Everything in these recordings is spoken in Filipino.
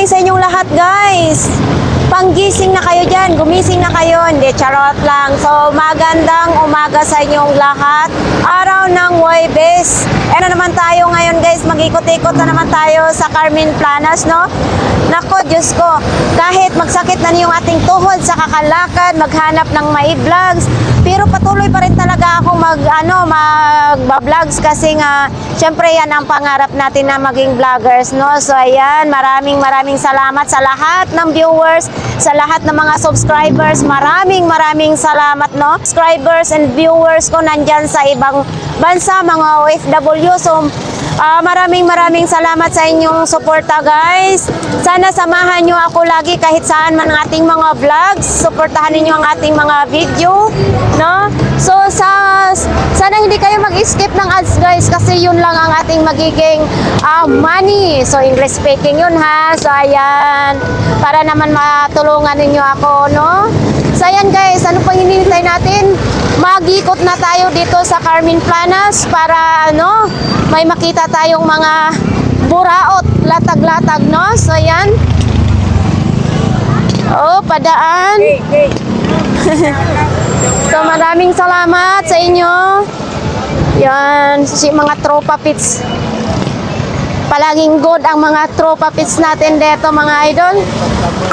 morning sa inyong lahat, guys. Panggising na kayo dyan, gumising na kayo, hindi, charot lang. So, magandang umaga sa inyong lahat. Araw ng Huwebes. Ano naman tayo ngayon, guys, mag-ikot-ikot na naman tayo sa Carmen Planas, no? Nako, Diyos ko, kahit magsakit na yung ating tuhod sa kakalakad, maghanap ng may vlogs, pero patuloy pa rin talaga akong mag-vlogs kasi nga, syempre yan ang pangarap natin na maging vloggers, no? So, ayan, maraming salamat sa lahat ng viewers, sa lahat ng mga subscribers, maraming salamat, no? Subscribers and viewers ko nandyan sa ibang bansa, mga OFW. So, maraming salamat sa inyong suporta, guys. Sana samahan nyo ako lagi kahit saan man ang ating mga vlogs. Suportahan niyo ang ating mga video, no? So, sana hindi kayo mag-skip ng ads, guys, kasi yun lang ang ating magiging money. So, English speaking yun, ha? So, ayan, para naman matulungan ninyo ako, no? So, ayan, guys, ano pang hinihintay natin? Mag-ikot na tayo dito sa Carmen Planas para, ano, may makita tayong mga buraot, latag-latag, no? So, ayan. Oh, padaan. So, maraming salamat sa inyo. Yan, si mga tropa pits. Palaging good ang mga tropa pits natin dito, mga idol.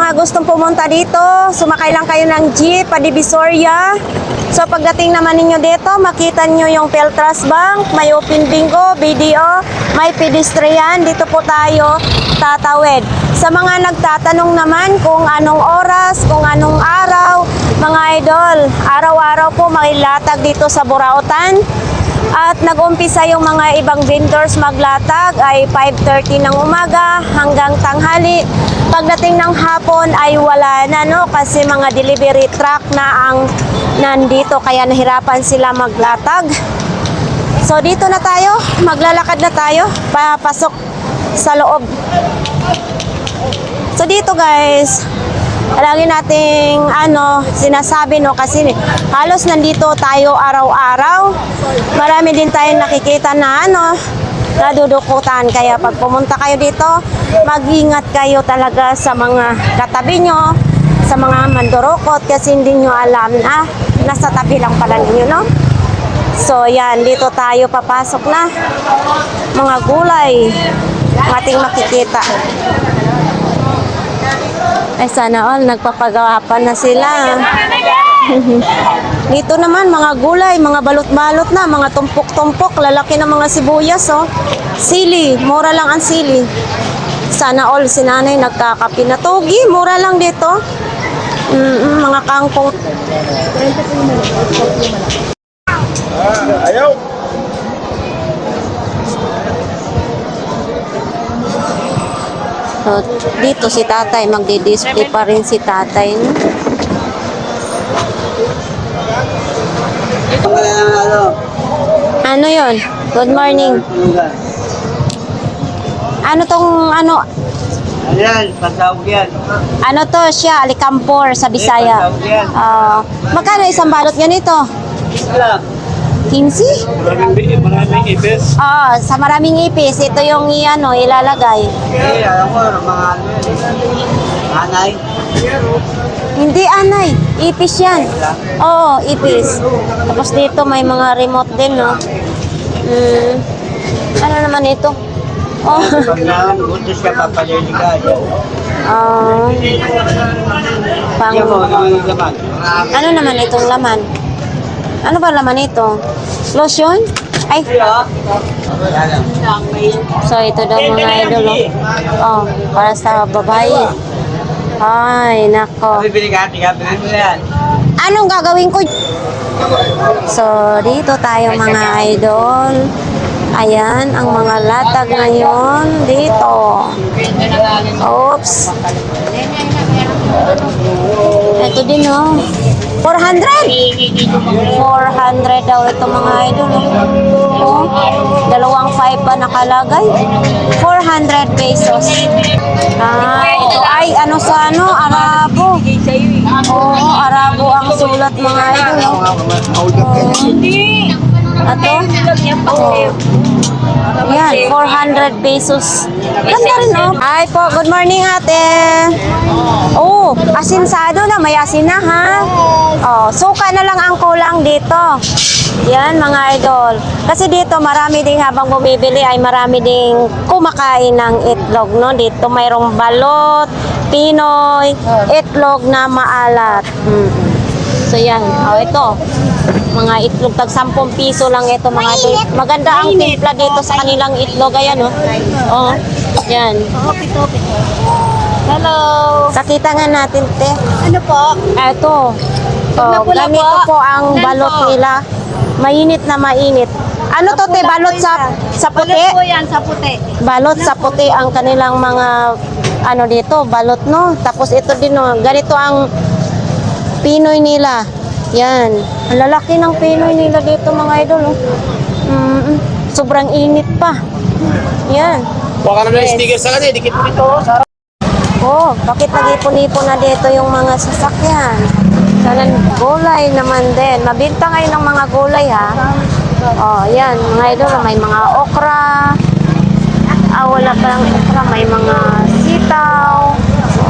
Mga gustong pumunta dito, sumakay lang kayo ng jeep, pa Divisoria. So, pagdating naman ninyo dito, makita nyo yung Peltras Bank, may open bingo, BDO, may pedestrian. Dito po tayo tatawid. Sa mga nagtatanong naman kung anong oras, kung anong araw, mga idol, araw-araw po may latag dito sa Burautan. At nag-umpisa yung mga ibang vendors maglatag ay 5:30 ng umaga hanggang tanghali. Pagdating ng hapon ay wala na, no? Kasi mga delivery truck na ang nandito kaya nahirapan sila maglatag. So dito na tayo, maglalakad na tayo papasok sa loob. So dito, guys, lagi nating sinasabi, no, kasi halos nandito tayo araw-araw. Marami din tayong nakikita na nadudukutan. Kaya pag pumunta kayo dito, mag-ingat kayo talaga sa mga katabi nyo, sa mga mandurukot, kasi hindi nyo alam na nasa tabi lang pala ninyo, no? So, yan, dito tayo papasok na. Mga gulay ating makikita. Ay, sana all, nagpapagawapan na sila. Dito naman, mga gulay, mga balot-balot na, mga tumpok-tumpok, lalaki ng mga sibuyas, oh. Sili, mura lang ang sili. Sana all, si nanay nagkakapi na togi, mura lang dito. Mga kangkong. Ayaw! So, dito si tatay, magdi-display pa rin si tatay, no? Ano yon? Good morning. Ano tong Ayan, pasawag yan. ano to siya, alikampor sa Bisaya. Magkano isang balot ganito? Wala. 15? Maraming ipis. Sa maraming ipis, ito yung ilalagay. Eh, alam mo, mga anay. Hindi anay, ipis yan. Oo, ipis. Tapos dito may mga remote din, no? Ano naman ito? Oh. Pag nabuto siya, papalili ka. Pang... Yan mo, yung laman. Ano naman itong laman? Ano ba laman ito? Lotion? Ay. So, ito daw mga idol, oh. Para sa babae. Ay, nako. Bibili ka, bibili mo yan. Anong gagawin ko? So, dito tayo mga idol. Ayan, ang mga latag ngayon dito. Oops. Ito din, oh. 400? 400 daw ito mga idol. Oh, dalawang 5 pa nakalagay. 400 pesos. Ito ay Arabo. Oo, Arabo ang sulat mga idol. Ato? Oh. Yan, 400 pesos. Ganda rin, oh. Ay po, good morning, ate. Oh, asinsado na. May asin na, ha? Oh, suka na lang ang kulang dito. Yan, mga idol. Kasi dito, marami ding habang bumibili ay marami ding kumakain ng itlog, no? Dito mayroong balot, Pinoy, itlog na maalat. So, yan. Oh, ito. Mga itlog, tag 10 piso lang ito, mga idol. Maganda ang timpla dito sa kanilang itlog. Ayan, oh. Oh, yan. Hello. Kakita nga natin, te. Ano po? Ito. Oh, Pula-pula ganito po. po ang Yan balot po. nila. Mainit na mainit. Ano to, te? Balot sa puti? Balot po yan sa puti. Balot sa puti ang kanilang mga ano dito, balot, no? Tapos ito din, no? Ganito ang Pinoy nila. Yan. Ang lalaki ng Pinoy nila dito, mga idol, oh. Sobrang init pa. Yan. Baka naman yung sticker sa kanya, dikit mo dito. Oh, bakit nag-ipon-ipon na dito yung mga sasakyan? Sana gulay naman din. Mabinta ngayon ng mga gulay, ha? Oh, yan. Mga idol, may mga okra. Wala pa lang okra. May mga sitaw,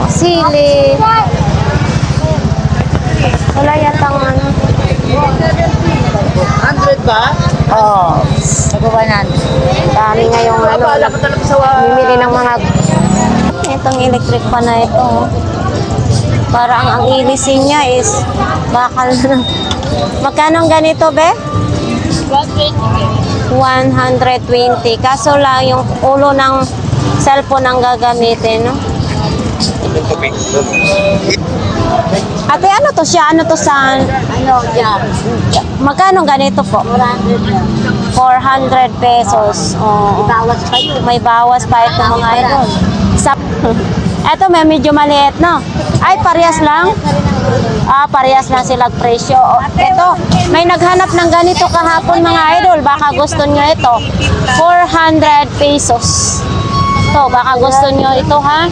sili. Wala yatang ano. 100 ba? Oh, Nagawa natin. dami ngayong ano. Dapat talaga sa Bumili ng mga... Itong electric pa na ito. Oh. Parang ang ilisin niya is bakal na. Magkano ang ganito, be? 120. Kaso lang yung ulo ng cellphone ang gagamitin, no? Ate, ano to siya? Ano to sa... Ano, yan. Magkano ganito po? 400 pesos. Oh. Bawas pa yun. May bawas pa ito, mga idol. Eto, may medyo maliit, no? Ay, parehas lang? Parehas lang sila presyo. Ito, may naghanap ng ganito kahapon, mga idol. Baka gusto nyo ito. 400 pesos. Ito, baka gusto nyo ito, ha?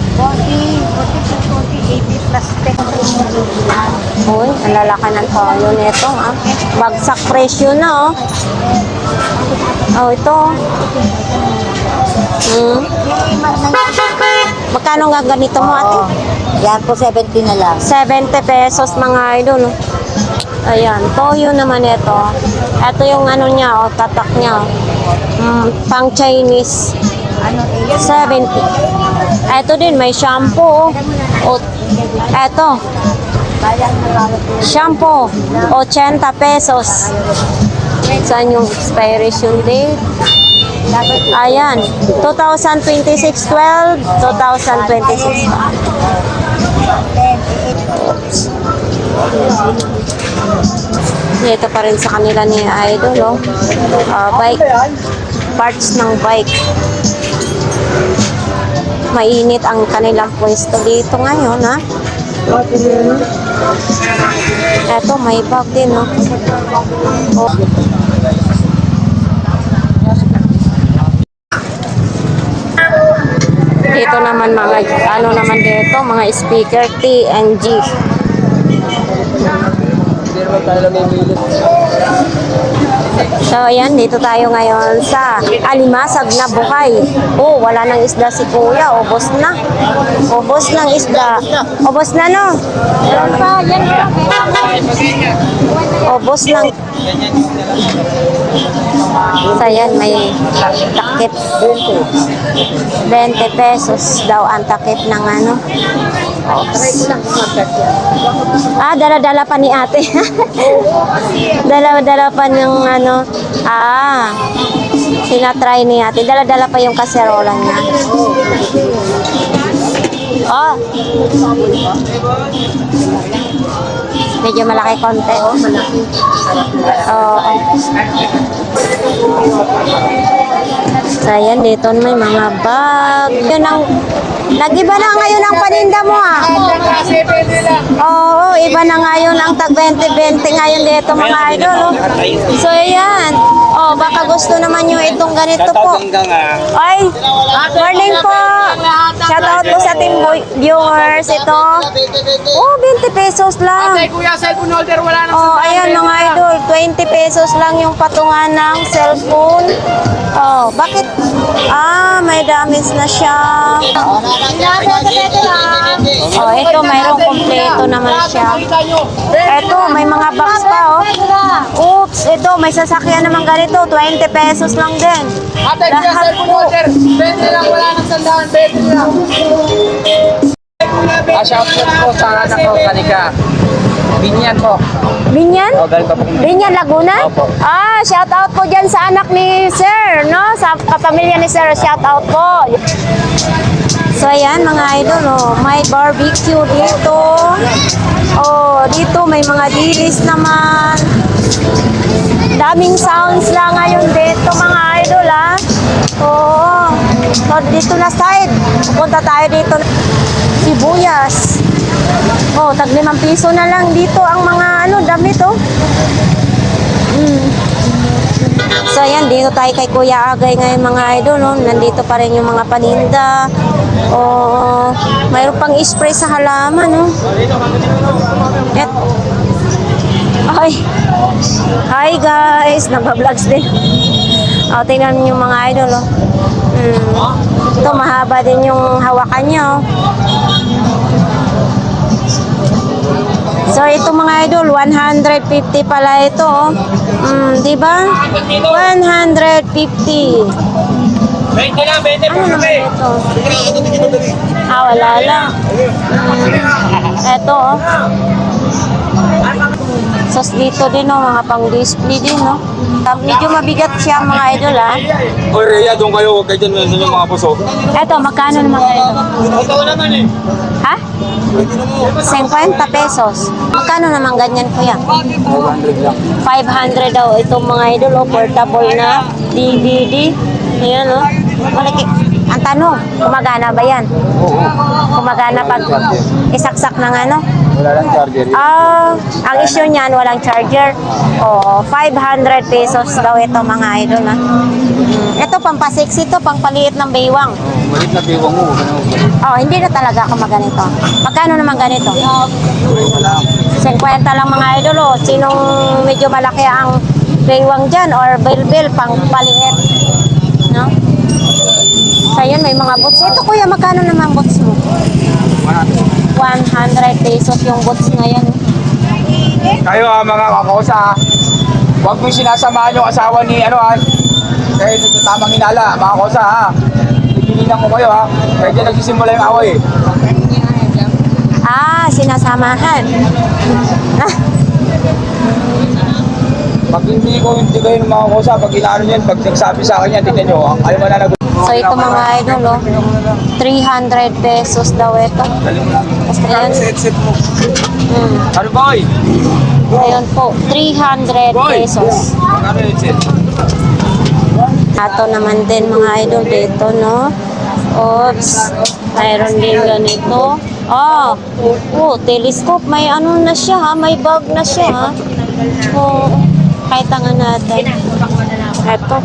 80 plus 10. Uy, ang lalaki ng toyo nito, ha? Bagsak presyo na, oh. Oh, ito. Magkano nga ganito mo, ate? Yan po 70 na lang. 70 pesos, mga idol. Oh. Ayan, toyo naman ito. Ito yung ano niya, oh, tatak niya. Pang Chinese. Ano, 70. Ito din, may shampoo. Oh. Ito, shampoo. 80 pesos. Saan yung expiration date? Ayan, 2026-12, 2026. Ito pa rin sa kanila ni Idol, oh. Bike. Parts ng bike. Mainit ang kanilang pwesto dito ngayon, ha? Eto, may bag din, no? Oh. Dito naman mga, ano naman dito, mga speaker TNG. Hindi naman tayo na may milit. So, ayan, dito tayo ngayon sa Alimasag na Buhay. Oh, wala nang isda si Kuya. Ubos na. Ubos ng isda. Ubos na, no? Meron pa, yan pa. Ubos ng... So, ayan, may takip. 20 pesos daw ang takip ng ano. Dala-dala pa ni ate. Dala-dala pa yung ano. Sinatry ni ate. Dala-dala pa yung kaserola niya. Oh. Medyo malaki konti. Oo. So, ayan, dito may mga bag. Yun ang Nag-iba na ngayon ang paninda mo ah. Oo, iba na ngayon ang tag 20-20 ngayon dito mga idol. Oh. So ayan. Oh, baka gusto naman nyo itong ganito po. Ay, morning po. Shout out po sa team viewers. Ito. Oh, 20 pesos lang. Kuya, cellphone holder, wala Oh, ayan mga idol, 20 pesos lang yung patungan ng cellphone. Oh, bakit? Ah, may damage na siya. Oh, ito mayroong kompleto naman siya. Ito, may mga box pa oh. Oops, ito may sasakyan naman ganito, 20 pesos lang din. Ate, kuya, Lahat cellphone po. holder. 20 lang, wala nang sandaan. 20 lang. Shout out po sa anak ko, Kanika. Binyan po. Binyan? Galing pa po. Binyan, Laguna? Opo. Ah, shout out po dyan sa anak ni Sir, no? Sa kapamilya ni Sir, shout out po. So, ayan mga idol, oh, may barbecue dito. Oh, dito may mga dilis naman. Daming sounds lang ngayon dito mga idol, ah. Oo. So, dito na side. Pupunta tayo dito. Sibuyas. Oh, tag 5 piso na lang dito ang mga damit, oh. So, ayan, dito tayo kay Kuya Agay ngayon mga idol, oh. Nandito pa rin yung mga paninda. Oh, mayroon pang spray sa halaman, oh. Ay. Hi guys, nagba-vlogs din. Oh, tingnan niyo yung mga idol, oh. Ito, mahaba din yung hawakan niya, oh. So, ito mga idol, 150 pala ito, oh. Di ba? 150. 20 lang, 20 po Ano naman kami. ito? Ah, wala lang. Ito, oh. So, dito din, oh, mga pang-display din, oh. Medyo mabigat siya, mga idol, ah. Oy, Rhea, doon kayo. Huwag kayo dyan yung mga puso. Ito, magkano naman ito? Totoo naman eh. Ha? 50 pesos. Magkano naman ganyan, kuya? 500 lang. 500 daw itong mga idol, oh, portable na DVD. Ayan, oh. Malaki. Ang tanong, kumagana ba yan? Oo. Kumagana pag isaksak ng ano? Wala lang charger. Ah, ang issue niyan, walang charger. Oo, 500 pesos daw ito mga idol, ha? Ito, pampasexy to, pangpaliit ng baywang. Malit na biwang mo. Oh, hindi na talaga ako maganito. Magkano naman ganito? 50 lang mga idol, oh. Sinong medyo malaki ang baywang dyan or bilbil pang paliit? No? So, yun, may mga boots. Ito, kuya, magkano naman boots mo? 100 pesos yung boots na yan. Kayo mga kakosa, huwag mo sinasamahan yung asawa ni Kaya dito tamang hinala, mga kakosa ha. Pipilinan ko kayo ha. Kaya dyan nagsisimula yung away. Ah, sinasamahan. Pag hindi kayo ng mga kakosa, pag inaano yan, pag nagsabi sa akin yan, tignan nyo, ang ayaw mananagot. So, ito mga idol, oh. 300 pesos daw ito. Tapos, ayan. Set mo. Mm. Ano boy? Ayun po, 300 Boy! pesos. Ano yung set? Ato naman din mga idol dito, no? Oops. Mayroon din ganito. Oh, telescope. May ano na siya, ha? May bulb na siya, ha? Oh, kahit nga natin. Ito,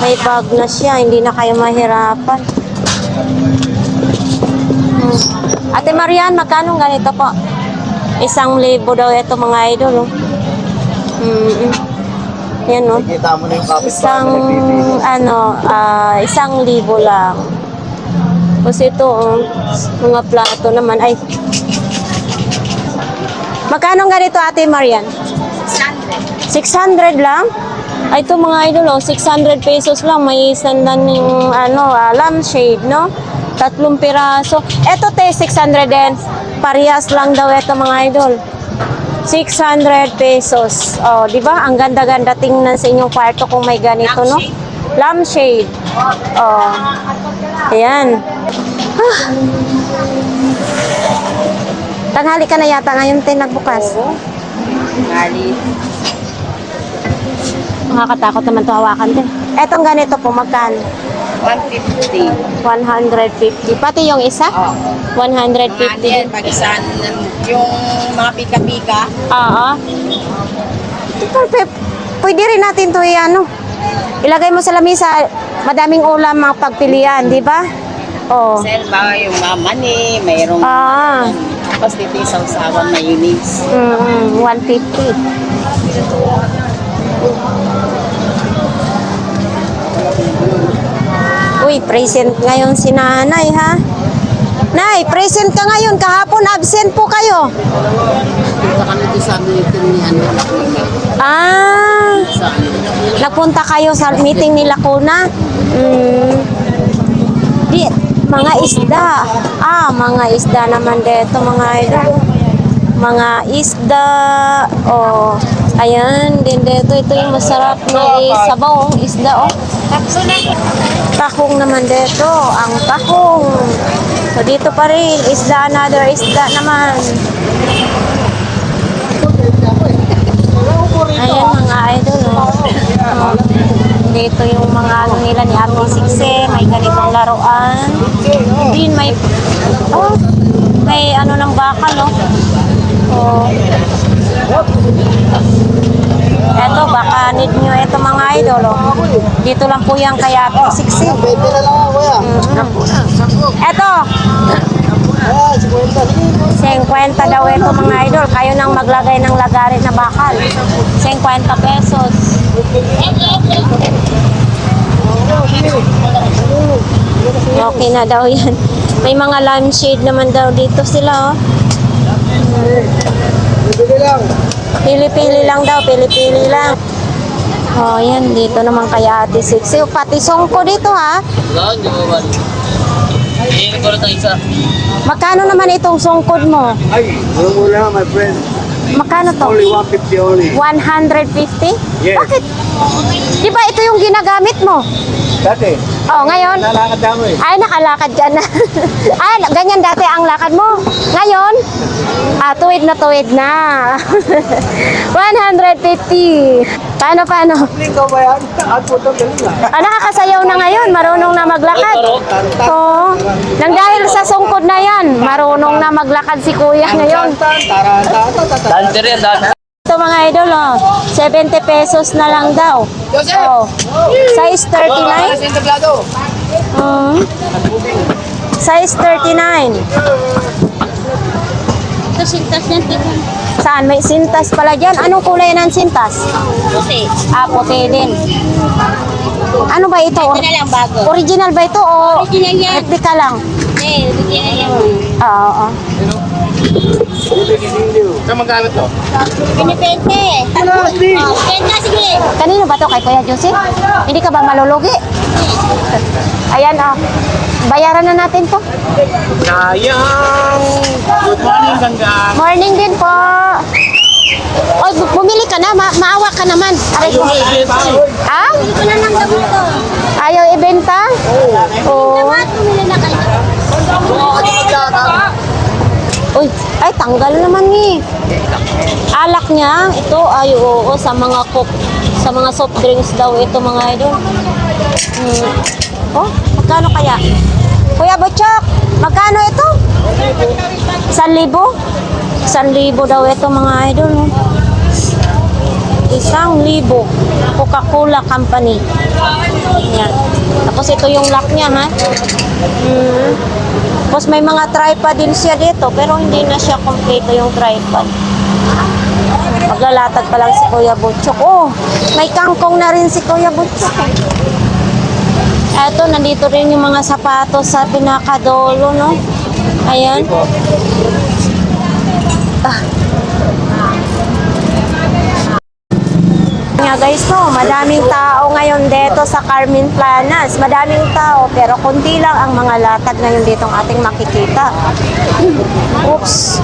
may bag na siya. Hindi na kayo mahirapan. Ate Marian, magkano ganito po? 1,000 daw ito mga idol, oh. Yan, oh. Kita mo na yung kapit. 1,000 lang. Tapos ito, oh, mga plato naman. Ay, magkano ganito, Ate Marian? 600 lang? Ay, ito mga idol, oh, 600 pesos lang. May sandan yung, lampshade, no? 3 piraso. Ito, 600 din. Parehas lang daw ito, mga idol. 600 pesos. Oh, di ba? Ang ganda-ganda tingnan sa inyong kwarto kung may ganito, no? Lampshade. Oh. Ayan. Ah. Tanghali ka na yata ngayon, nagbukas. Nakakatakot naman to hawakan din. Etong ganito po, magkano? 150. 150. Pati yung isa? Oh. 150 din. Pag isang yung mga pika-pika. Oo. Pwede rin natin to ano. Ilagay mo sa lamisa, madaming ulam mga pagpilian, di ba? Oh. Selma, yung mga mani, mayroong Ah. tapos dito yung sausawan, mayonnaise. 150. Uy, present ngayon si nanay, ha? Nay, present ka ngayon. Kahapon absent po kayo. Punta kami doon sa meeting ni ano. Ah, Sa ano. nagpunta kayo sa meeting ni Lacuna? Di, mga isda. Mga isda naman dito, mga idol. Mga isda. Oh, ayan, din dito. Ito yung masarap na sabaw, isda, oh. Tahong naman dito, ang tahong. So, dito pa rin, isda, another isda naman. Ayan, mga idol, oh. Dito yung mga ano nila ni Ate Sikse, may ganitong laruan. Din may may ano ng bakal, no? Oh. Eto, baka need nyo ito mga idol, oh. Dito lang po yan kay Ate Sikse. Eto, 50 daw ito mga idol. Kayo nang maglagay ng lagarit na bakal. 50 pesos. Okay na daw yan. May mga lampshade naman daw dito sila, oh. Pili-pili lang daw, pili-pili lang. Oh, yan. Dito naman kay Ate Sixi. Pati songko dito, ha? Magkano naman itong songkod mo? Ay, alam mo na, my friend. Magkano to? Only 150 only. 150? Yes. Bakit? Di ba ito yung ginagamit mo? Dati, Oh, ngayon? nalakad na mo eh. Ay, nakalakad dyan na. Ay, ganyan dati ang lakad mo. Ngayon? Tuwid na. 150. Paano? Ikaw ba yan? At po ito, galing na. Nakakasayaw na ngayon. Marunong na maglakad. Oo. Nang dahil sa sungkod na yan, marunong na maglakad si kuya ngayon. Dancer yan, dancer. Ito mga idol, oh, 70 pesos na lang daw. Oh, size 39. Size 39. Ito sintas yan, tita. Saan? May sintas pala dyan. Anong kulay ng sintas? Puti. Puti din. Ano ba ito? Ito na lang bago. Original ba ito o Original yan. replica lang? Eh, bigyan na yan. Oo. Saan magamit to? Pinipente. Oh, penta, sige. Kanino ba to? Kay Kuya Joseph? Hindi ka ba malulugi? Ayan, oh. Bayaran na natin to. Sayang! Good morning, Ganggang. Morning din po. Oy, bumili ka na. Maawa ka naman. Aray ko. Ah? Hindi ko na lang gabo to. Ayaw ibenta? Oo. Bumili na kayo. Uy, ay tanggal naman ni. Alak niya, ito ay oo sa mga sa mga soft drinks daw ito mga idol. Oh, magkano kaya? Kuya Butchok, magkano ito? 1,000? 1,000 daw ito mga idol. 1,000. Coca-Cola Company. Yan. Tapos ito yung lock niya, ha? Tapos may mga tripod din siya dito, pero hindi na siya kompleto yung tripod. Maglalatag pa lang si Kuya Butchok. Oh, may kangkong na rin si Kuya Butchok. Eto, nandito rin yung mga sapatos sa pinakadolo, no? Ayan. Nga guys, no, madaming tao ngayon dito sa Carmen Planas. Madaming tao, pero konti lang ang mga latag ngayon dito ang ating makikita. Oops.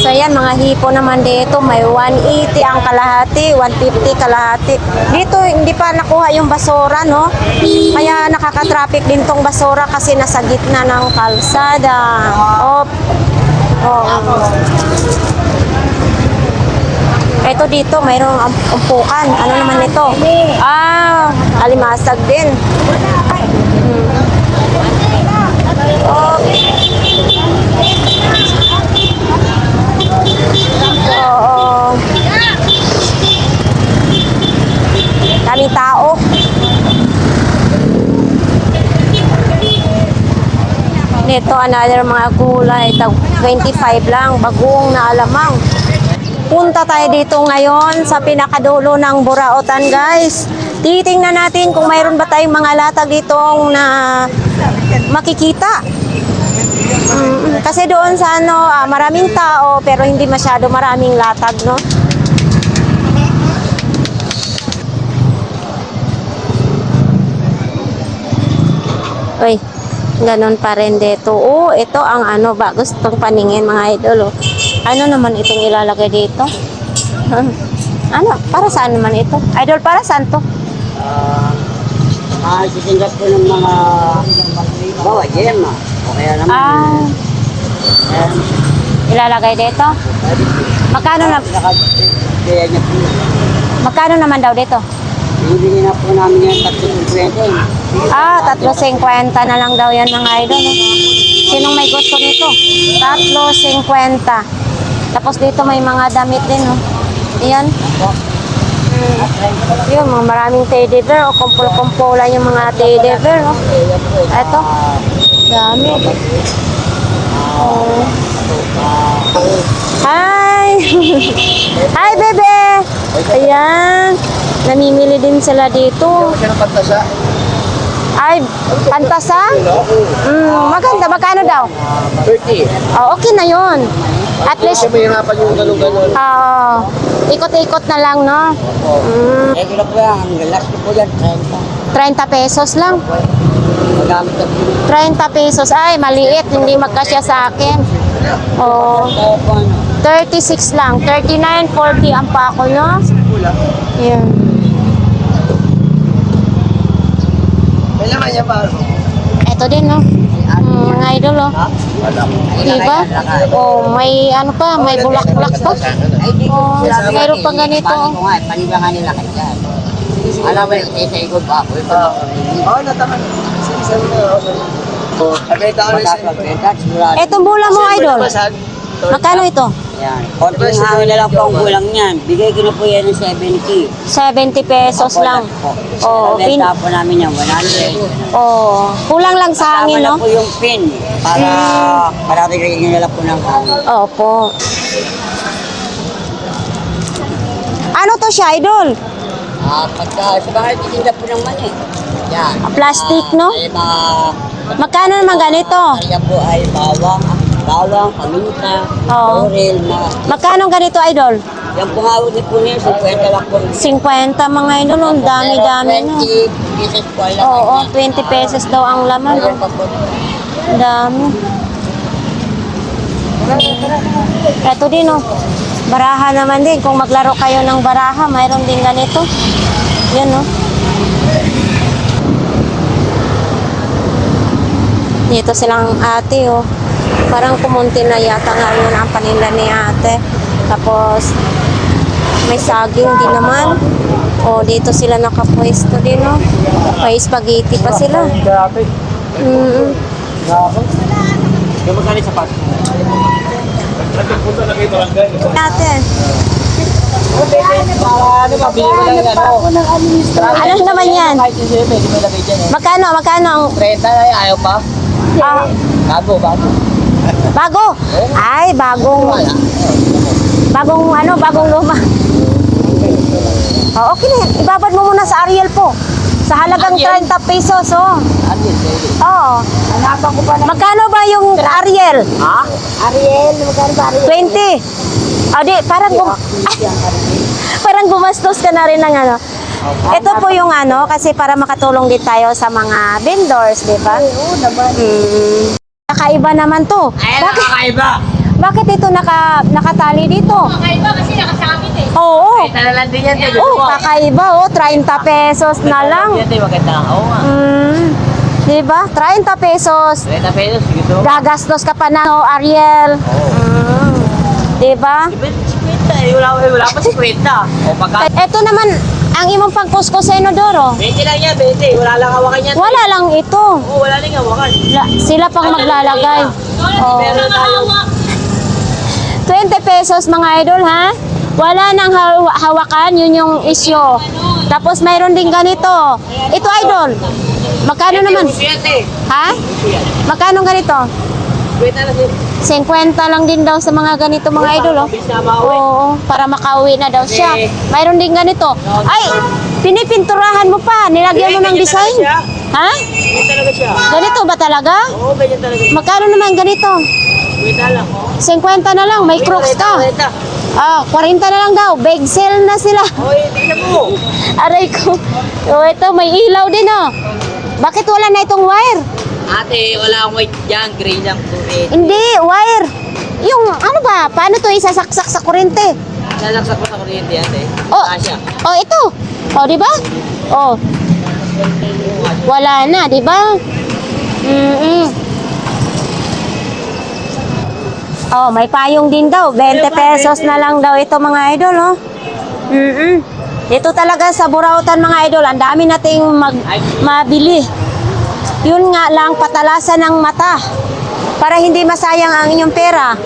So yan, mga hipo naman dito, may 180 ang kalahati, 150 kalahati. Dito hindi pa nakuha yung basura, no? Kaya nakaka-traffic din tong basura kasi nasa gitna ng kalsada. Ito dito, mayroong umpukan. Ano naman ito? Ah, alimasag din. Oo. Daming tao. Nito, another mga gulay. 25 lang. Bagong na alamang. Punta tayo dito ngayon sa pinakadulo ng Burautan, guys. Titingnan natin kung mayroon ba tayong mga latag ditong na makikita. Kasi doon sa maraming tao pero hindi masyado maraming latag, no? Uy, ganun pa rin dito. Oh, ito ang ba gustong paningin, mga idol. Oh. Ano naman itong ilalagay dito? Ano? Para saan naman ito? Idol, para saan to? Sisinggap po ng mga bawa, gem o kaya naman. Ilalagay dito? Magkano Kaya niya po. Magkano naman daw dito? Bibili na po namin yan 350. 3.50 na lang daw yan, mga idol. No? Sinong may gusto nito? 3.50. Tapos dito may mga damit din, no? Ayan. Yun, mga maraming teddy bear o kumpul-kumpulan yung mga teddy bear, no? Ito. Dami. Oh. Hi! Hi, bebe! Ayan. Namimili din sila dito. Siya ng pantasa. Ay, pantasa? Maganda. Magkano daw? 30. Oh, okay na yun. At least, Siya mahirapan yung ganun-ganun. ikot-ikot na lang, no? Eh, kilo po yan. Ang last ko po yan, 30 pesos lang. Magamit na po. 30 pesos. Ay, maliit. Hindi magkasya sa akin. Oh, 36 lang. 39, 40 ang pako, no? Yan. Kailangan niya pa. Ito din, no? Mga idol, oh. Diba? Oh, may ano pa, may bulaklak pa. Oh, mayroon pang ganito. Panibangan nila kaya. Alam mo, isa-ikot pa ako. Oo, nataman. Isa-isa na. Sabeta ko na Etong bula mo, idol. Magkano ito? Yan. Konting hangin na lang po ang kulang niyan. Bigay ko na po yan ng 70. 70 pesos lang. Oh, pin. Benta po namin yan, 100. Oh, kulang lang sa hangin, Kasama no? na po yung pin para marami na lang po ng hangin. Opo. Ano to siya, idol? Pagka sa bahay, titinda po ng mani. Yan. Plastic, no? Ay, mga... Magkano naman ganito? Kaya po ay bawang, paminta, Oo. laurel, Magkano ganito, idol? Yan po nga ulit po niya, 50 lang po. 50 mga idol, ang dami-dami, no? 20 pieces po lang. Oo, 20 pesos daw ang laman, no? Ayan pa po. Ang dami. Ito din, no? Baraha naman din. Kung maglaro kayo ng baraha, mayroon din ganito. Yan, no? Dito silang ate, oh. Parang kumunti na yata ngayon ang paninda ni ate. Tapos, may saging din naman. O, dito sila nakapwesto din, no? May spaghetti pa sila. Yung magkano sa pato? Nagpunta na kayo barangay. Ate, Ano, mabili mo lang yan. ano naman yan? Kahit yung sila, pwede mo lagay dyan eh. Magkano ang 30 ay ayaw pa? Bago. bago? Ay, bagong luma. Oh, okay na yan. Ibabad mo muna sa Ariel po. Sa halagang 30 pesos, oh. Oo. Magkano ba yung Ariel? Ha? Ariel, magkano ba Ariel? 20. O di, parang gumastos ka na rin ng ano. Ito po yung ano, kasi para makatulong din tayo sa mga vendors, di ba? Oo naman. Kakaiba naman to. Nakakaiba. Bakit ito nakatali dito? Kakaiba kasi nakasabit eh. Oo. Talalan din yan. Oh, kakaiba, oh. 30 pesos na lang. Yan, maganda. Oo nga. Di ba? 30 pesos. 30 pesos, sige to. Gagastos ka pa na, no, Ariel. Di ba? Sipit Wala pa si Kwenta. O pagka... Ito naman, ang imong pangkuskuseno, Doro. 20 lang yan, 20. Wala lang hawakan yan. Wala lang ito. Oo, wala lang hawakan. Sila pang maglalagay. Oh. Meron tayong... 20 pesos mga idol ha. Wala nang hawakan, yun yung issue. Tapos mayroon din ganito. Ito idol. Magkano naman? Ha? Magkano ganito? Kwenta na din. 50 lang din daw sa mga ganito mga idol oh. Oo, para makauwi na daw siya. Mayroon din ganito. Ay, pinipinturahan mo pa. Nilagyan mo ng design. Ha? Ganyan talaga siya. Ganito ba talaga? Oo, ganyan talaga. Magkano naman ganito? Kwenta lang. 50 na lang, may crooks ka. Ah, 40 na lang daw. Big sale na sila. Oy, tingnan mo. Aray ko. Oh, ito may ilaw din oh. Bakit wala na itong wire? Ate, wala akong white dyan. Gray lang po eh. Hindi, wire. Yung ano ba? Paano to isasaksak sa kuryente? Lalaksak ko sa kuryente, ate. Oh, Asya. oh ito. Oh, di ba? Oh. Wala na, di ba? Oh, may payong din daw. 20 pesos na lang daw ito mga idol, oh. Dito talaga sa Burautan mga idol, ang dami nating mabili. Yun nga lang, patalasan ng mata para hindi masayang ang inyong pera.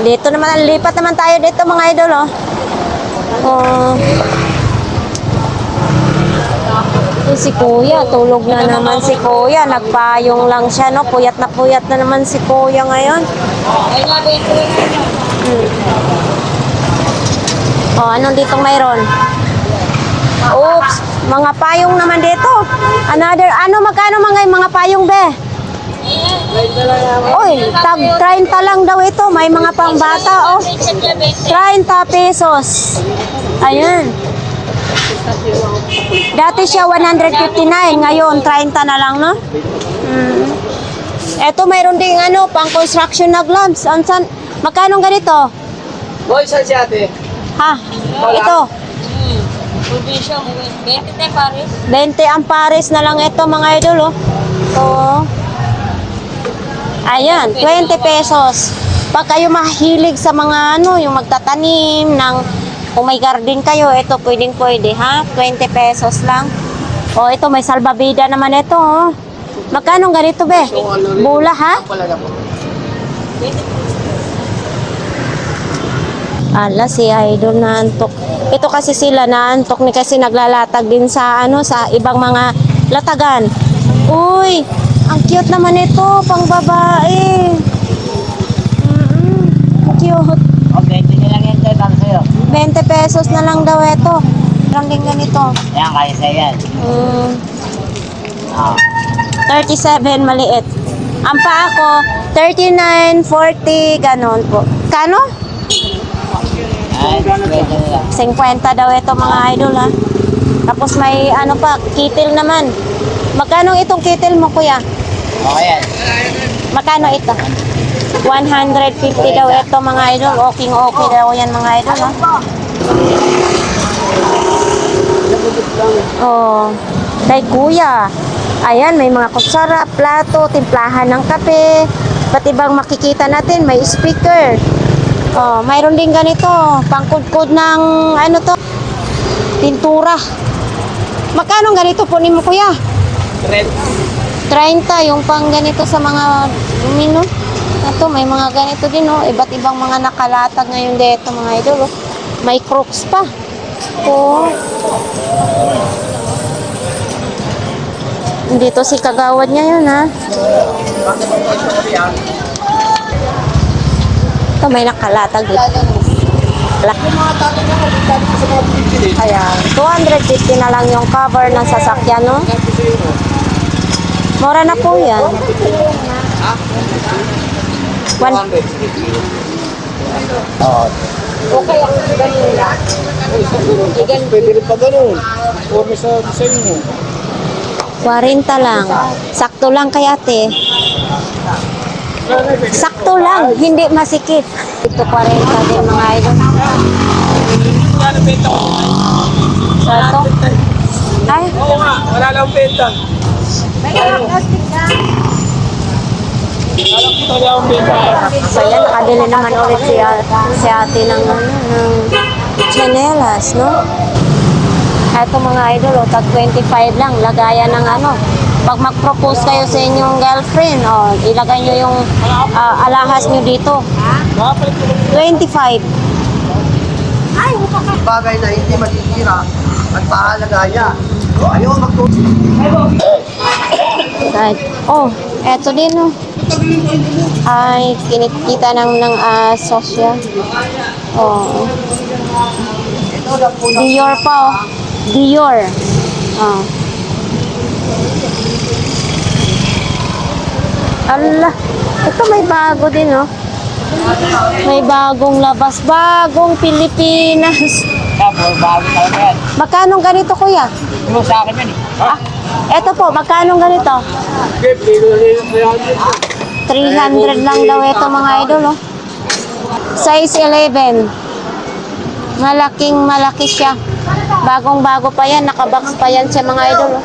Dito naman, lipat naman tayo dito mga idol, oh. Oh. Si Kuya, tulog na naman si Kuya. Nagpayong lang siya, no? Puyat na naman si Kuya ngayon. Oh, anong ditong mayroon? Oops, mga payong naman dito. Another, magkano mga payong, be? Oy, tag 30 lang daw ito. May mga pangbata, oh. 30 pesos. Ayan. Dati siya 159, ngayon 30 na lang, no? Eto, mayroon ding pang construction na gloves. Ansan? Magkano ganito? Boy, saan si ate? Ha? Ito. 20 pares. 20 ang pares na lang ito mga idol, oh. Oo. Ayan, 20 pesos. Pag kayo mahilig sa mga yung magtatanim ng kung may garden kayo, ito pwede ha? 20 pesos lang. O ito may salbabida naman ito, oh. Magkano ganito, be? Bula, ha? Ala, si Idol naantok. Ito kasi sila naantok ni kasi naglalatag din sa sa ibang mga latagan. Uy, ang cute naman ito, pang babae. Cute. O, 20 na lang yan tayo para sa'yo. 20 pesos na lang daw ito. Lang din ganito. Ayan, kaya sa'yo yan. 37 maliit. Ang paa ko, 39, 40, ganon po. Kano? Ay, 20 na lang. 50 daw ito mga idol, ha. Tapos may pa, kitil naman. Magkano itong kitil mo, kuya? Okay yan. Magkano ito? 150 daw ito mga idol. Okay daw yan mga idol, ha. Oh, kay kuya. Ayan, may mga kutsara, plato, timplahan ng kape. Pati bang makikita natin, may speaker. Oh, mayroon din ganito, pangkudkod ng to, pintura. Magkano ganito po ni mo, kuya? 30, yung pang ganito sa mga lumino. Ito, may mga ganito din, oh. Iba't ibang mga nakalatag ngayon dito, mga idol, oh. May crooks pa. Oh. Dito si kagawad niya yun, ha? Ito, may nakalatag dito. Ayan, 250 na lang yung cover ng sasakyan, no? Mura na po yan. 100. Okay, ang ganun lang. Pwede rin pa ganun. Forme sa design mo. 40 lang. Sakto lang kay ate. Sakto lang, hindi masikip. Ito 40 din mga idol. So ito. Ay, Oo nga, wala lang benta. may plastic na. Wala lang benta. So yan, Bili naman ulit si ate ng, ng chanelas, no? Ito mga idol, tag 25 lang, lagayan ng ano. Pag mag-propose kayo sa inyong girlfriend, ilagay nyo yung alahas nyo dito. 25. Bagay na hindi matitira at pahalagaya. Ayaw magtutulog. Eto din, oh. Ay, kinikita ng aso siya. Oh. Dior pa, oh. Dior. Oh. Allah, ito may bago din, oh. May bagong labas, bagong Pilipinas. Bago tayo na yan. Magkano ganito, kuya? Tulong sa akin yan eh. Eto po, magkano ganito? 300 lang daw ito mga idol, oh. Size 11. Malaking malaki siya. Bagong bago pa yan, nakabox pa yan siya mga idol, oh.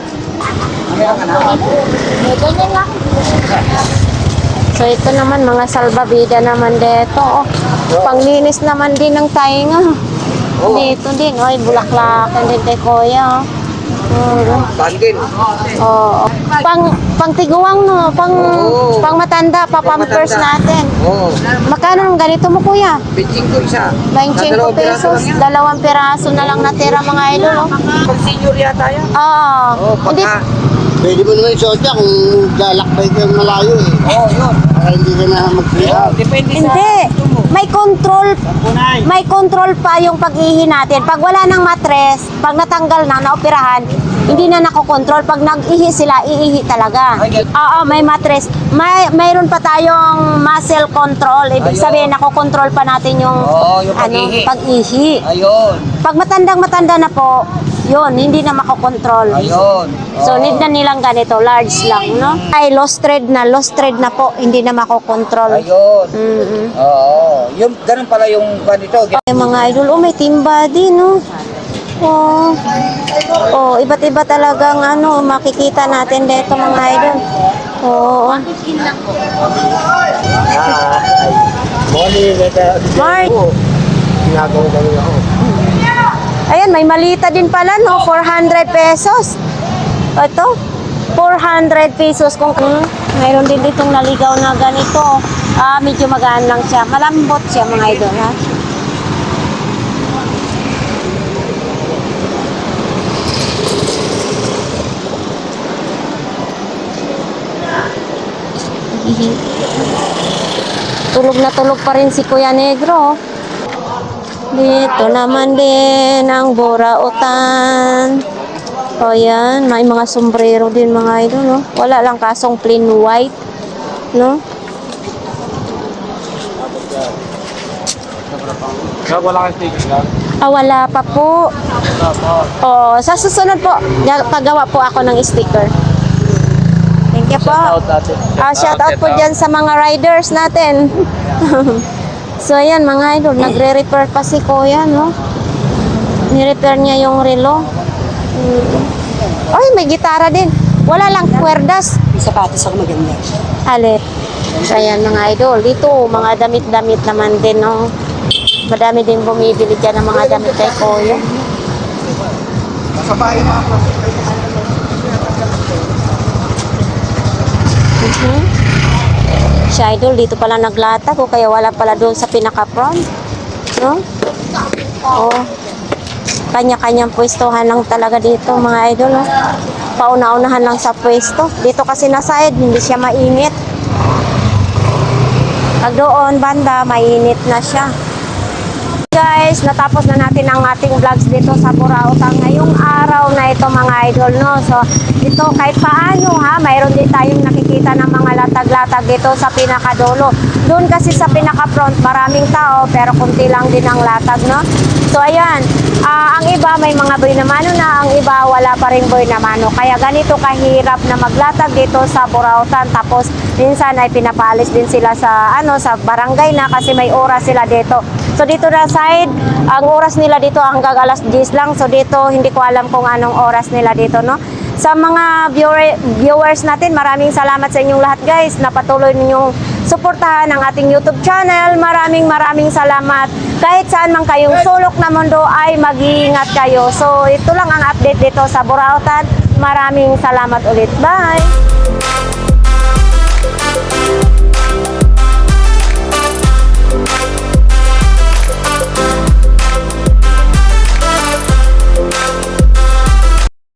Ganyan lang. So ito naman mga salbabida naman dito, oh. Panglinis naman din ng tainga. Dito din, oy, bulaklakan din kay kuya, oh. Bandin. Oo. Pang tiguang, no, pang matanda, papampers natin. Oo. Magkano ng ganito mo, kuya? Biting ko isa. 25 pesos, 2 piraso na lang natira mga idol, oh. Pag senior yata yan. Oo. Hindi, Pwede mo naman isuot yan kung lalakbay ka malayo eh. Oo, yun. Para hindi ka na mag-rehab. Depende sa hindi. gusto mo. May control pa yung pag-ihi natin. Pag wala ng matres, pag natanggal na, naoperahan, hindi na nakokontrol. Pag nag-ihi sila, iihi talaga. Oo, may matres. Mayroon pa tayong muscle control. Ibig Ayun. sabihin, nakokontrol pa natin yung, Oo, yung pag-ihi. pag-ihi. Ayun. Pag matandang-matanda na po, yun, hindi na makokontrol. Ayun. So, need na nilang ganito, large lang, no? Ay, lost thread na po, hindi na makokontrol. Ayun. Mm-mm. Oo. Yung, ganun pala yung ganito. Ay, mga idol, may timba din, no? Iba't iba talagang ano, makikita natin dito mga idol. Mark, Ginagawa ka rin ako. ayan, may malita din pala, no? 400 pesos. Ito, 400 pesos. Kung mayroon din ditong naligaw na ganito, medyo magaan lang siya. Malambot siya mga idol, ha? Tulog na tulog pa rin si Kuya Negro. Dito naman din ang burautan. O yan, may mga sombrero din mga idol, no? Wala lang kasong plain white, no? Wala kang ticket lang. Wala pa po. Sa susunod po, pagawa po ako ng sticker. Thank you po. Shout out po dyan sa mga riders natin. So ayan mga idol, nagre-repair pa si Kuya, no? Ni-repair niya yung relo. Ay, may gitara din. Wala lang kwerdas. Yung sapatos ako maganda. Alit. So ayan mga idol, dito mga damit-damit naman din, no? Madami din bumibili dyan ng mga damit kay Kuya. Sa bahay mga Si idol, dito pala naglatag o kaya wala pala doon sa pinaka-front. No? Kanya-kanyang pwestohan lang talaga dito mga idol. No? Pauna-unahan lang sa pwesto. Dito kasi na side, hindi siya mainit. Pag doon, banda, mainit na siya. Guys, natapos na natin ang ating vlogs dito sa Burautan ngayong araw na ito mga idol, no? So, ito kahit paano ha, mayroon din tayong nakikita ng mga latag-latag dito sa pinakadulo. Doon kasi sa pinaka-front, maraming tao pero kunti lang din ang latag, no? So, ayan, ang iba may mga boy na mano na, ang iba wala pa rin boy na mano. Kaya ganito kahirap na maglatag dito sa Burautan. Tapos, minsan ay pinapalis din sila sa, sa barangay na kasi may oras sila dito. So dito na side, ang oras nila dito hanggang alas 10 lang. So dito, hindi ko alam kung anong oras nila dito, no? Sa mga viewers natin, maraming salamat sa inyong lahat guys na patuloy ninyong suportahan ang ating YouTube channel. Maraming salamat. Kahit saan man kayong sulok na mundo ay mag-iingat kayo. So ito lang ang update dito sa Burautan. Maraming salamat ulit. Bye!